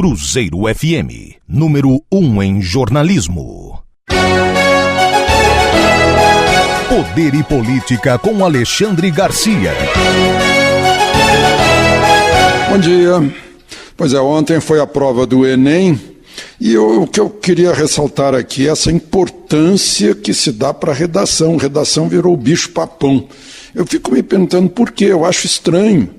Cruzeiro FM, número 1 em jornalismo. Poder e Política com Alexandre Garcia. Bom dia. Pois é, ontem foi a prova do Enem e o que eu queria ressaltar aqui é essa importância que se dá para a redação. Redação virou o bicho-papão. Eu fico me perguntando por quê, eu acho estranho.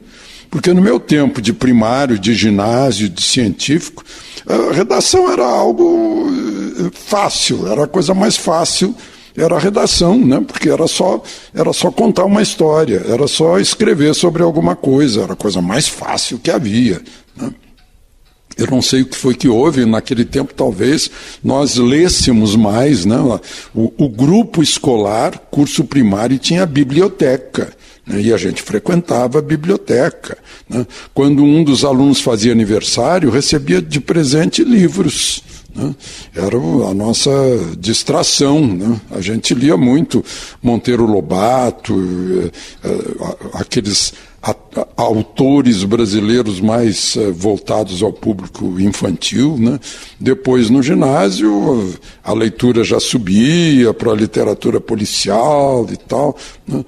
Porque no meu tempo de primário, de ginásio, de científico, a redação era algo fácil, era a coisa mais fácil, era a redação, né? Porque era só contar uma história, era só escrever sobre alguma coisa, era a coisa mais fácil que havia, né? Eu não sei o que foi que houve, naquele tempo talvez nós lêssemos mais, né? O grupo escolar, curso primário, tinha biblioteca. E a gente frequentava a biblioteca, né? Quando um dos alunos fazia aniversário, recebia de presente livros, né? Era a nossa distração, né? A gente lia muito Monteiro Lobato, aqueles autores brasileiros mais voltados ao público infantil, né? Depois no ginásio a leitura já subia para a literatura policial e tal, né?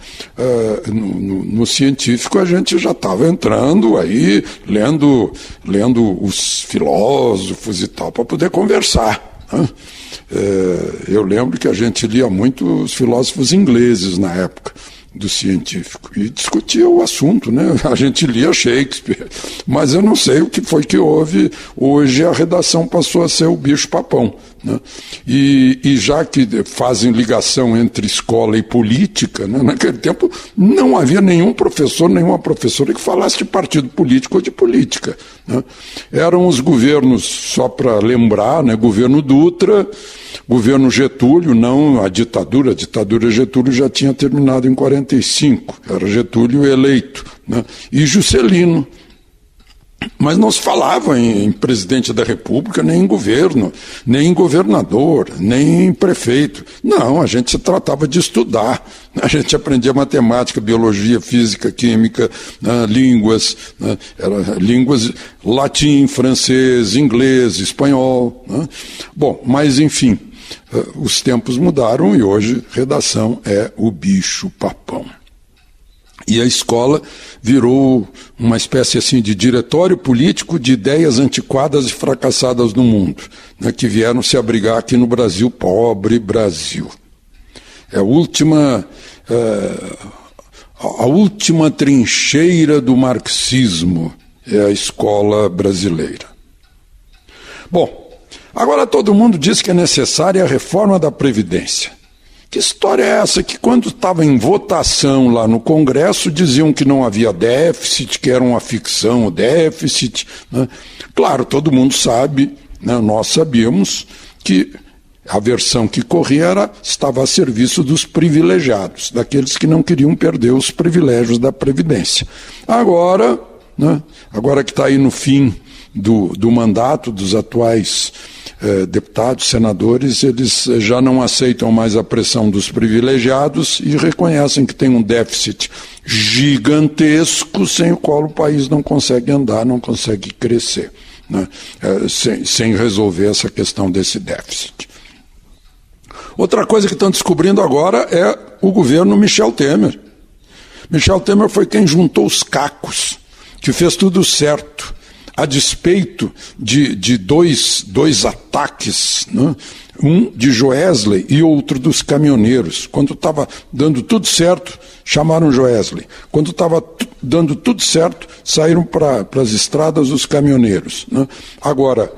No científico a gente já estava entrando aí lendo os filósofos e tal para poder conversar, né? Eu lembro que a gente lia muito os filósofos ingleses na época do científico, e discutia o assunto, né? A gente lia Shakespeare, mas eu não sei o que foi que houve. Hoje a redação passou a ser o bicho-papão, né? E já que fazem ligação entre escola e política, né? Naquele tempo não havia nenhum professor, nenhuma professora que falasse de partido político ou de política, né? Eram os governos, só para lembrar, né? Governo Dutra, governo Getúlio, não a ditadura Getúlio já tinha terminado em 45, era Getúlio eleito, né? E Juscelino. Mas não se falava em presidente da República, nem em governo, nem em governador, nem em prefeito. Não, a gente se tratava de estudar. A gente aprendia matemática, biologia, física, química, né, línguas, né, línguas latim, francês, inglês, espanhol, né? Bom, mas enfim, os tempos mudaram e hoje redação é o bicho-papão. E a escola virou uma espécie assim de diretório político de ideias antiquadas e fracassadas no mundo, né, que vieram se abrigar aqui no Brasil, pobre Brasil. É a última trincheira do marxismo, é a escola brasileira. Bom, agora todo mundo diz que é necessária a reforma da Previdência. Que história é essa que quando estava em votação lá no Congresso diziam que não havia déficit, que era uma ficção o déficit, né? Claro, todo mundo sabe, né? Nós sabíamos que a versão que corria estava a serviço dos privilegiados, daqueles que não queriam perder os privilégios da Previdência. Agora, né? Agora que está aí no fim do mandato dos atuais deputados, senadores, eles já não aceitam mais a pressão dos privilegiados e reconhecem que tem um déficit gigantesco sem o qual o país não consegue andar, não consegue crescer, né? Sem resolver essa questão desse déficit. Outra coisa que estão descobrindo agora é o governo Michel Temer. Michel Temer foi quem juntou os cacos, que fez tudo certo, a despeito de dois ataques, né? Um de Joesley e outro dos caminhoneiros. Quando estava dando tudo certo, chamaram Joesley. Quando estava dando tudo certo, saíram para as estradas os caminhoneiros, né? Agora,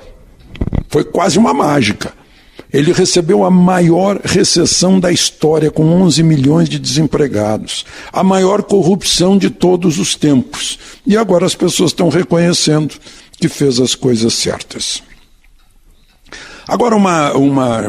foi quase uma mágica. Ele recebeu a maior recessão da história, com 11 milhões de desempregados, a maior corrupção de todos os tempos. E agora as pessoas estão reconhecendo que fez as coisas certas. Agora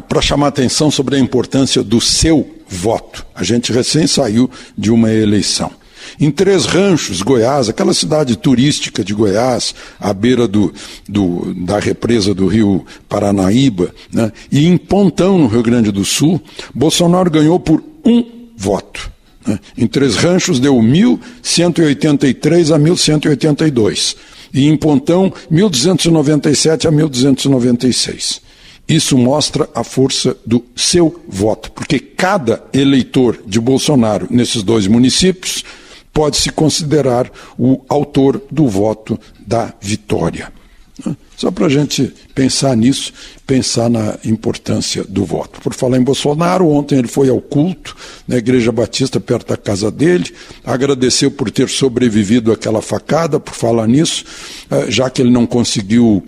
para chamar atenção sobre a importância do seu voto. A gente recém saiu de uma eleição. Em Três Ranchos, Goiás, aquela cidade turística de Goiás, à beira da represa do rio Paranaíba, né? E em Pontão, no Rio Grande do Sul, Bolsonaro ganhou por 1 voto. Né? Em Três Ranchos deu 1.183 a 1.182. e em Pontão, 1297 a 1296. Isso mostra a força do seu voto, porque cada eleitor de Bolsonaro nesses dois municípios pode se considerar o autor do voto da vitória. Só para a gente pensar nisso, pensar na importância do voto. Por falar em Bolsonaro, ontem ele foi ao culto na Igreja Batista, perto da casa dele, agradeceu por ter sobrevivido àquela facada, por falar nisso, já que ele não conseguiu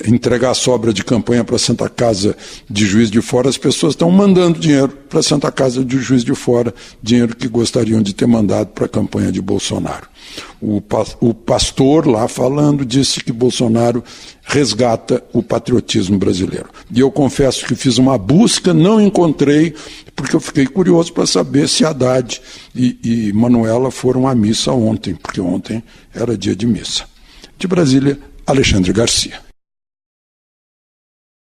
entregar a sobra de campanha para a Santa Casa de Juiz de Fora, as pessoas estão mandando dinheiro para a Santa Casa de Juiz de Fora, dinheiro que gostariam de ter mandado para a campanha de Bolsonaro. O pastor lá falando disse que Bolsonaro resgata o patriotismo brasileiro. E eu confesso que fiz uma busca, não encontrei, porque eu fiquei curioso para saber se Haddad e Manuela foram à missa ontem, porque ontem era dia de missa. De Brasília, Alexandre Garcia.